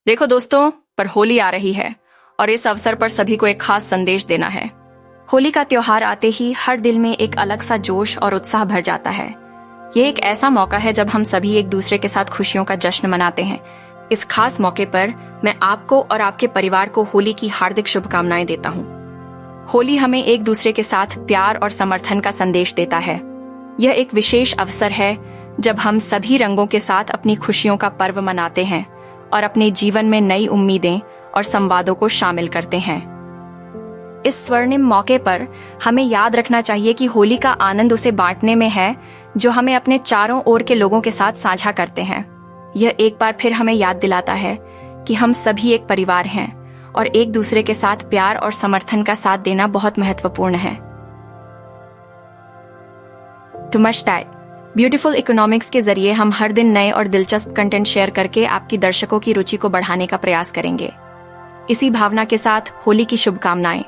देखो दोस्तों, पर होली आ रही है और इस अवसर पर सभी को एक खास संदेश देना है। होली का त्योहार आते ही हर दिल में एक अलग सा जोश और उत्साह भर जाता है। ये एक ऐसा मौका है जब हम सभी एक दूसरे के साथ खुशियों का जश्न मनाते हैं। इस खास मौके पर मैं आपको और आपके परिवार को होली की हार्दिक शुभकामनाएं देता हूँ। होली हमें एक दूसरे के साथ प्यार और समर्थन का संदेश देता है। यह एक विशेष अवसर है जब हम सभी रंगों के साथ अपनी खुशियों का पर्व मनाते हैं और अपने जीवन में नई उम्मीदें और संवादों को शामिल करते हैं। इस स्वर्णिम मौके पर हमें याद रखना चाहिए कि होली का आनंद उसे बांटने में है जो हमें अपने चारों ओर के लोगों के साथ साझा करते हैं। यह एक बार फिर हमें याद दिलाता है कि हम सभी एक परिवार हैं और एक दूसरे के साथ प्यार और समर्थन का साथ देना बहुत महत्वपूर्ण है। ब्यूटीफुल इकोनॉमिक्स के जरिए हम हर दिन नए और दिलचस्प कंटेंट शेयर करके आपकी दर्शकों की रुचि को बढ़ाने का प्रयास करेंगे। इसी भावना के साथ होली की शुभकामनाएं।